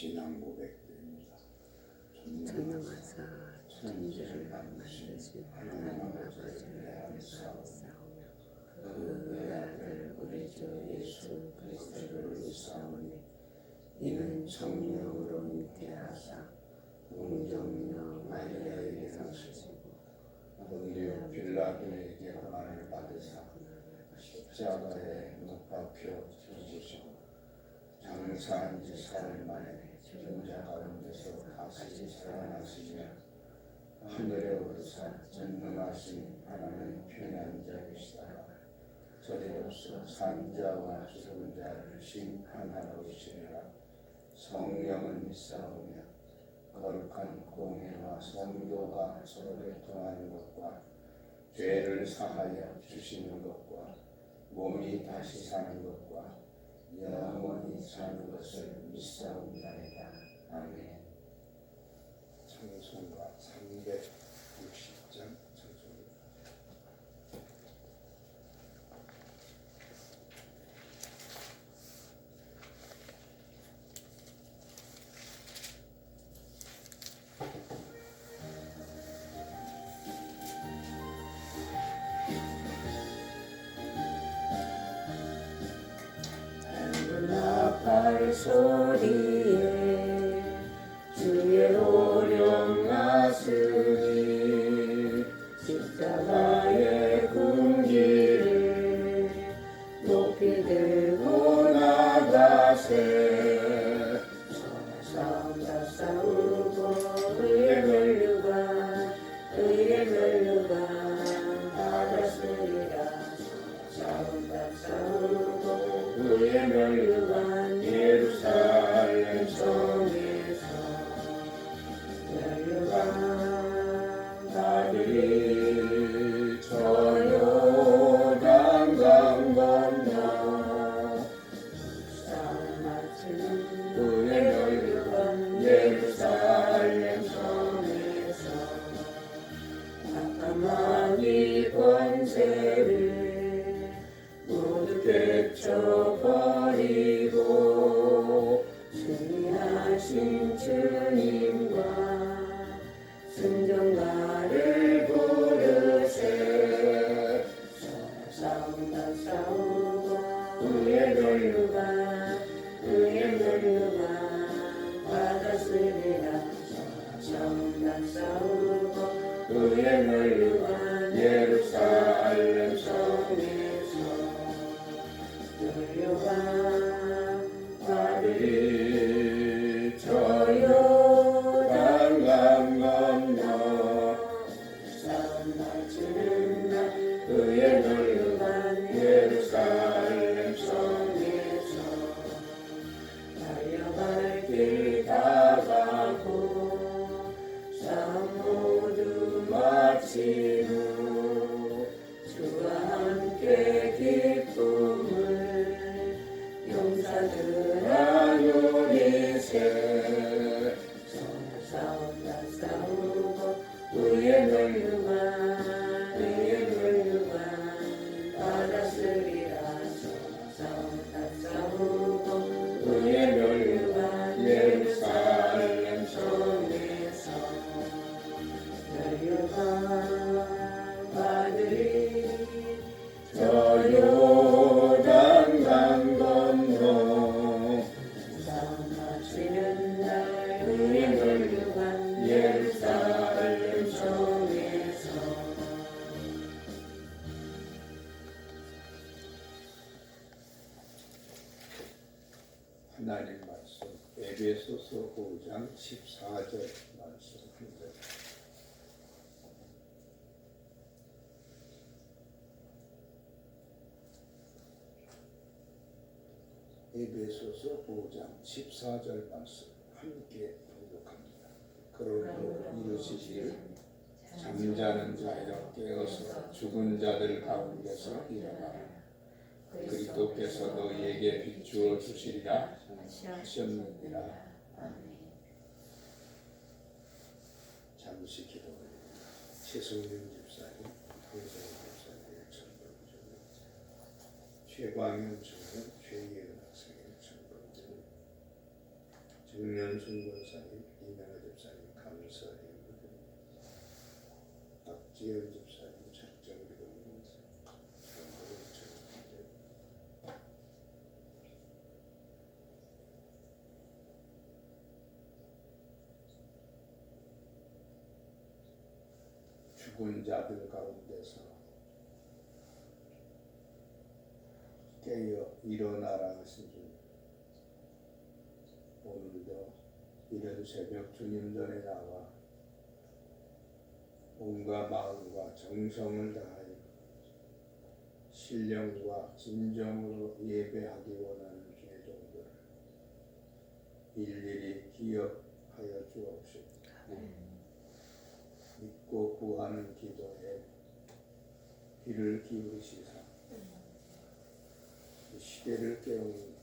신앙 고백드립니다. 전능하사 천지를 만드신 하나님 아버지를 내가 믿사오며 그 아들 우리 주 예수 그리스도를 믿사오니 이는 성령으로 잉태하사 공정녀 마리아에게 상시고 본디오 빌라도에게 고난을 받으사 십자가에 못 박혀 죽으시고 장사한 지 사흘 만에 죽은 자 가운데서 다시 살아나시며 하늘에 오르사 전능하신 하나님 편한 자이시다가 저리로서 산자와 죽은 자를 심판하러 오시리라. 성령을 믿사오며 거룩한 공회와 성도가 서로 교통하는 것과 죄를 사하여 주시는 것과 몸이 다시 사는 것과 영원히 사는 것을 믿사옵나이다. 아멘. 찬송가 360장 찬송입니다. 나팔 소리에 주의 오령 나으니 십자가의 군기를 높이 들고 나가세. 싸움다 싸우고 의의 면류관 받았으리라. 싸움다 싸우고 의의 면류관 예루살렘 성에서 면류관 받으리. 저 요단강 건너 싸움 마치는 의의 면류관 예루살렘 성에서 악함한 권세를 모두 깨쳐버리고 승리하신 주님과 순종가를 부르세. 싸움다 싸우고 의의 면류관 받았으리라. 싸움다 싸우고 의의 면류관 예루살렘 성에서 면류관 받으리. 저 요단강 건너 싸움 마치는 날 의의 면류관 예루살렘 성에서 달려갈 길 다가고 싸움 모두 마치고 주와 함께 기쁨을 용사들아 누리세. 싸움다 싸우고 의의 면류관 받았으리라. 싸움다 싸우고 의의 면류관 예루살렘 성에서 면류관 받으리. 저 요단강 건너 싸움 마치는 날 의의 면류관 예루살렘 성에서. 하나님 말씀 에베소서 5장 14절 말씀입니다. 에베소서 5장 14절 말씀 함께 봉독합니다. 그러므로 이르시기를 잠자는 자여 깨어서 죽은 자들 가운데서 일어나라. 그리스도께서 너희에게 비추어 주시리라 하셨느니라. 잠시 기도드립니다. 최승윤 집사님, 황세희 집사님, 전범준 최광현 총회, 최예은 학생의 전범준, 김현순 권사님, 이명아 집사님 감사해요. 박지현 집사님, 작정기도 죽은 자들 가운데서 깨어 일어나라 하신 주, 오늘도 이른 새벽 주님 전에 나와 몸과 마음과 정성을 다하여 신령과 진정으로 예배하기 원하는 주의 종들을 일일이 기억하여 주옵시고, 믿고 구하는 기도에 귀를 기울이시사 시대를 깨우는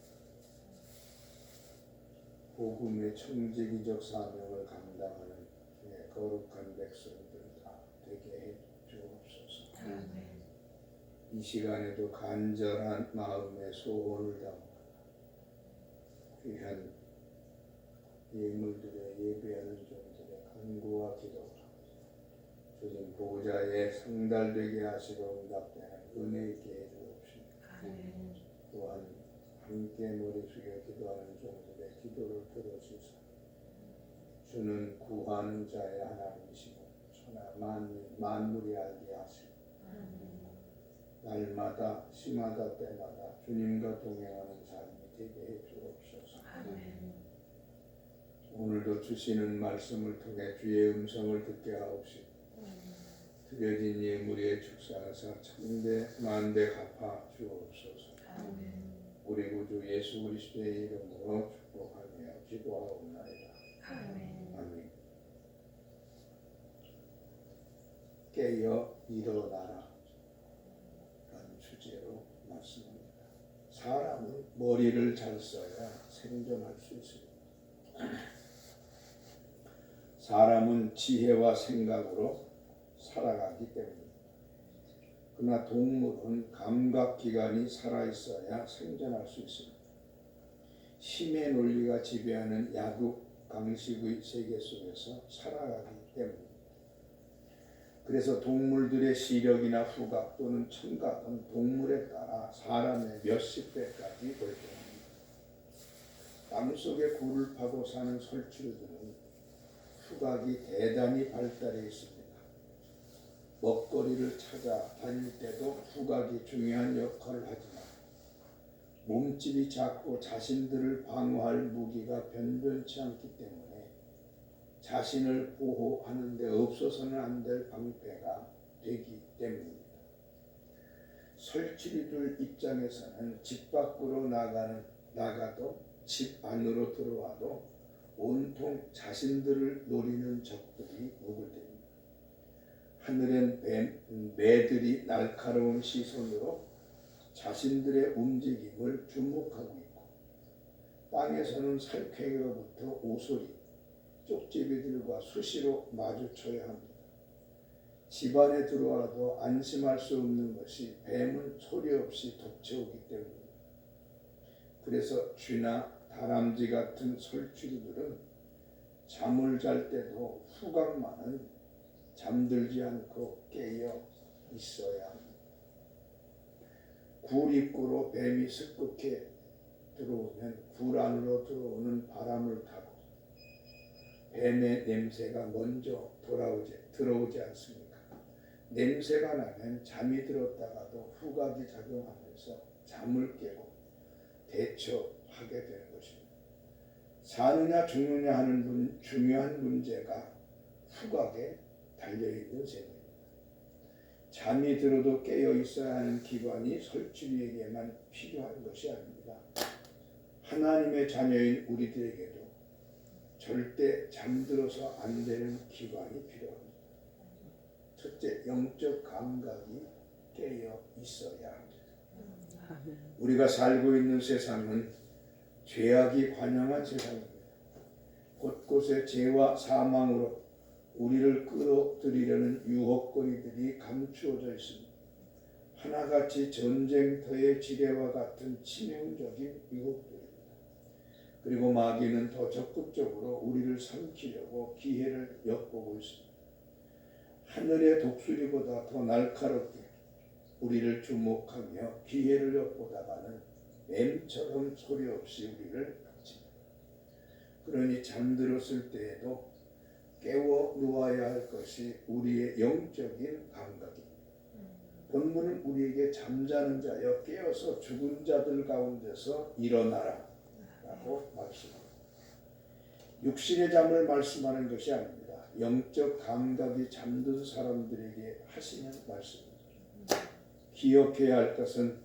복음의 청지기적 사명을 감당하는 주의 거룩한 백성들 다 되게 해 주옵소서. 이 시간에도 간절한 마음의 소원을 담아 귀한 예물들의 예배하는 종들의 간구와 기도가 주님 보좌에 상달되게 하시고 응답되는 은혜 있게 해 주옵시고, 또한 함께 머리 숙여 기도하는 종들의 기도를 들어주사 주는 구하는 자의 하나님이시고 천하 만물이 알게 하시고 날마다 시마다 때마다 주님과 동행하는 삶이 되게 해 주옵소서. 오늘도 주시는 말씀을 통해 주의 음성을 듣게 하옵시고 드려진 예물의 축사하사 천대 만대 갚아 주옵소서. 우리 구주 예수 그리스도의 이름으로 축복하며 기도하옵나이다. 아멘. 깨어 일어나라 라는 주제로 말씀합니다. 사람은 머리를 잘 써야 생존할 수 있습니다. 사람은 지혜와 생각으로 살아가기 때문입니다. 그러나 동물은 감각기관이 살아있어야 생존할 수 있습니다. 힘의 논리가 지배하는 야구 강식의 세계 속에서 살아가기 때문입니다. 그래서 동물들의 시력이나 후각 또는 청각은 동물에 따라 사람의 몇십 배까지 벌통합니다. 땅속에 굴을 파고 사는 설치류들은 후각이 대단히 발달해 있습니다. 먹거리를 찾아 다닐 때도 후각이 중요한 역할을 하지만 몸집이 작고 자신들을 방어할 무기가 변변치 않기 때문에 자신을 보호하는 데 없어서는 안 될 방패가 되기 때문입니다. 설치류들 입장에서는 집 밖으로 나가도 집 안으로 들어와도 온통 자신들을 노리는 적들이 우글대입니다. 하늘엔 매들이 날카로운 시선으로 자신들의 움직임을 주목하고 있고, 땅에서는 살쾡이로부터 오소리, 쪽제비들과 수시로 마주쳐야 합니다. 집 안에 들어와도 안심할 수 없는 것이 뱀은 소리 없이 덮쳐오기 때문입니다. 그래서 쥐나 다람쥐 같은 설치류들은 잠을 잘 때도 후각만은 잠들지 않고 깨어 있어야 합니다. 굴 입구로 뱀이 습격해 들어오면 굴 안으로 들어오는 바람을 타고 뱀의 냄새가 먼저 들어오지 않습니까? 냄새가 나면 잠이 들었다가도 후각이 작용하면서 잠을 깨고 대처하게 되는 것입니다. 사느냐 죽느냐 하는 중요한 문제가 후각에 달려있는 셈입니다. 잠이 들어도 깨어 있어야 하는 기관이 설치류에게만 필요한 것이 아닙니다. 하나님의 자녀인 우리들에게도 절대 잠들어서 안 되는 기관이 필요합니다. 첫째, 영적 감각이 깨어 있어야 합니다. 우리가 살고 있는 세상은 죄악이 관영한 세상입니다. 곳곳에 죄와 사망으로 우리를 끌어들이려는 유혹거리들이 감추어져 있습니다. 하나같이 전쟁터의 지뢰와 같은 치명적인 유혹들입니다. 그리고 마귀는 더 적극적으로 우리를 삼키려고 기회를 엿보고 있습니다. 하늘의 독수리보다 더 날카롭게 우리를 주목하며 기회를 엿보다가는 뱀처럼 소리 없이 우리를 닥칩니다. 그러니 잠들었을 때에도 깨워 놓아야 할 것이 우리의 영적인 감각입니다. 본문은 우리에게 잠자는 자여 깨어서 죽은 자들 가운데서 일어나라 라고 말씀합니다. 육신의 잠을 말씀하는 것이 아닙니다. 영적 감각이 잠든 사람들에게 하시는 말씀입니다. 기억해야 할 것은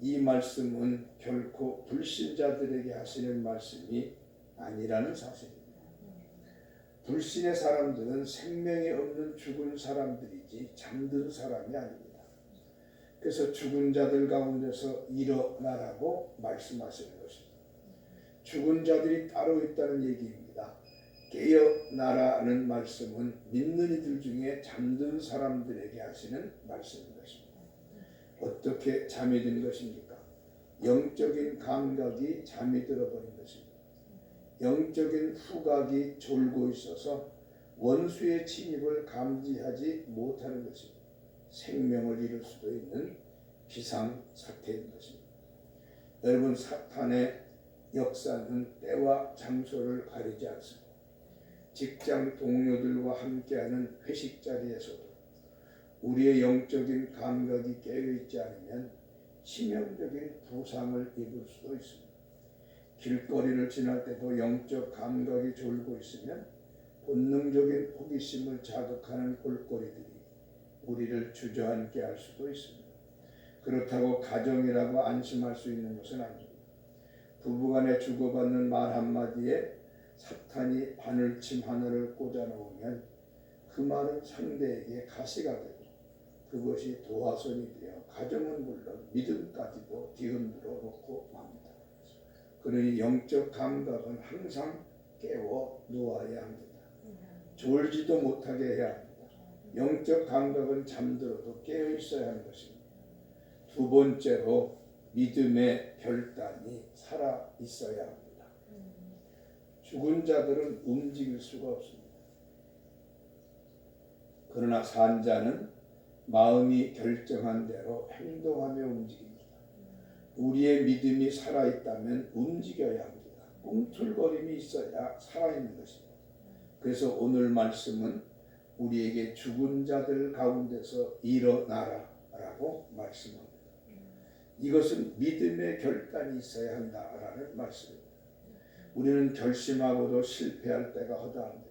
이 말씀은 결코 불신자들에게 하시는 말씀이 아니라는 사실입니다. 불신의 사람들은 생명이 없는 죽은 사람들이지 잠든 사람이 아닙니다. 그래서 죽은 자들 가운데서 일어나라고 말씀하시는 것입니다. 죽은 자들이 따로 있다는 얘기입니다. 깨어나라는 말씀은 믿는 이들 중에 잠든 사람들에게 하시는 말씀인 것입니다. 어떻게 잠이 든 것입니까? 영적인 감각이 잠이 들어버린 것입니다. 영적인 후각이 졸고 있어서 원수의 침입을 감지하지 못하는 것입니다. 생명을 잃을 수도 있는 비상사태인 것입니다. 여러분, 사탄의 역사는 때와 장소를 가리지 않습니다. 직장 동료들과 함께하는 회식 자리에서도 우리의 영적인 감각이 깨어있지 않으면 치명적인 부상을 입을 수도 있습니다. 길거리를 지날 때도 영적 감각이 졸고 있으면 본능적인 호기심을 자극하는 볼거리들이 우리를 주저앉게 할 수도 있습니다. 그렇다고 가정이라고 안심할 수 있는 것은 아닙니다. 부부간에 주고받는 말 한마디에 사탄이 바늘침 하나를 꽂아 놓으면 그 말은 상대에게 가시가 되고 그것이 도화선이 되어 가정은 물론 믿음까지도 뒤흔들어 놓고 맙니다. 그러니 영적 감각은 항상 깨워 놓아야 합니다. 졸지도 못하게 해야 합니다. 영적 감각은 잠들어도 깨어 있어야 하는 것입니다. 두 번째로 믿음의 결단이 살아 있어야 합니다. 죽은 자들은 움직일 수가 없습니다. 그러나 산 자는 마음이 결정한 대로 행동하며 움직입니다. 우리의 믿음이 살아있다면 움직여야 합니다. 꿈틀거림이 있어야 살아있는 것입니다. 그래서 오늘 말씀은 우리에게 죽은 자들 가운데서 일어나라 라고 말씀합니다. 이것은 믿음의 결단이 있어야 한다라는 말씀입니다. 우리는 결심하고도 실패할 때가 허다합니다.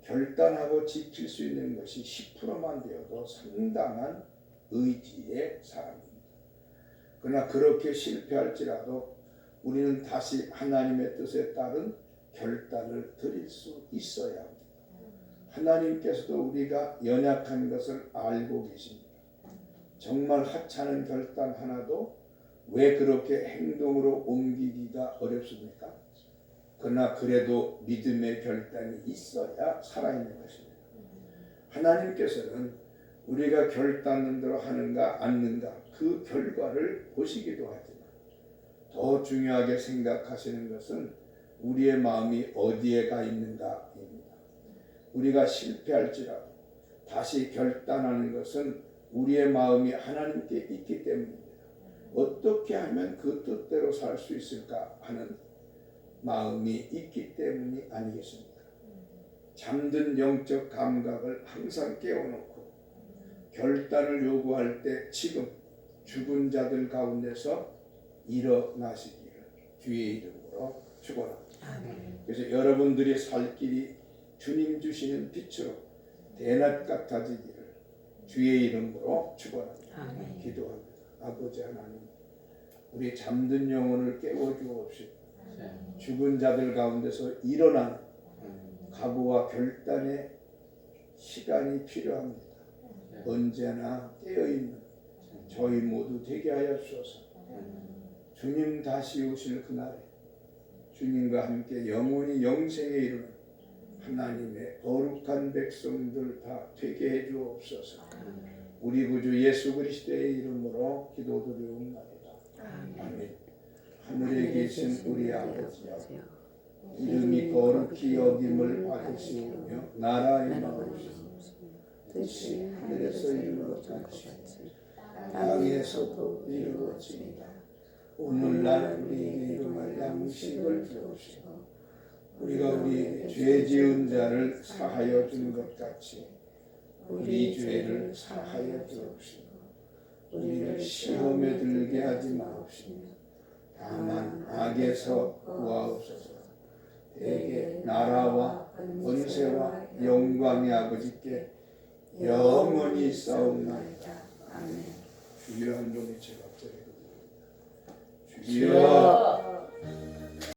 결단하고 지킬 수 있는 것이 10%만 되어도 상당한 의지의 사람입니다. 그러나 그렇게 실패할지라도 우리는 다시 하나님의 뜻에 따른 결단을 드릴 수 있어야 합니다. 하나님께서도 우리가 연약한 것을 알고 계십니다. 정말 하찮은 결단 하나도 왜 그렇게 행동으로 옮기기가 어렵습니까? 그러나 그래도 믿음의 결단이 있어야 살아있는 것입니다. 하나님께서는 우리가 결단한 대로 하는가 않는가 그 결과를 보시기도 하지만 더 중요하게 생각하시는 것은 우리의 마음이 어디에 가 있는가입니다. 우리가 실패할지라도 다시 결단하는 것은 우리의 마음이 하나님께 있기 때문입니다. 어떻게 하면 그 뜻대로 살 수 있을까 하는 마음이 있기 때문이 아니겠습니까? 잠든 영적 감각을 항상 깨워놓고 결단을 요구할 때 지금 죽은 자들 가운데서 일어나시기를 주의 이름으로 축원합니다. 그래서 여러분들이 살 길이 주님 주시는 빛으로 대낮 같아지기를 주의 이름으로 축원합니다. 기도합니다. 아버지 하나님, 우리 잠든 영혼을 깨워주옵시고 죽은 자들 가운데서 일어나는 각오와 결단의 시간이 필요합니다. 언제나 깨어있는 저희 모두 되게 하여 주소서. 주님 다시 오실 그날에 주님과 함께 영원히 영생에 이르는 하나님의 거룩한 백성들 다 되게 해 주옵소서. 우리 구주 예수 그리스도의 이름으로 기도드리옵나이다. 아멘. 하늘에 계신 우리 아버지여, 이름이 거룩히 여김을 받으시오며 나라의 나오시오. 뜻이 하늘에서 이룬 것 같이 땅에서도 이루어지이다. 오늘날 우리에게 일용할 양식을 주옵시고 우리가 우리에게 죄 지은 자를 사하여 준 것 같이 우리 죄를 사하여 주옵시고 우리를 시험에 들게 하지 마옵시며 다만 악에서 구하옵소서. 대개 나라와 권세와 영광의 아버지께 영원히 있사옵나이다. 아멘. 주여 한 번에 제가 기도드립니다. 주여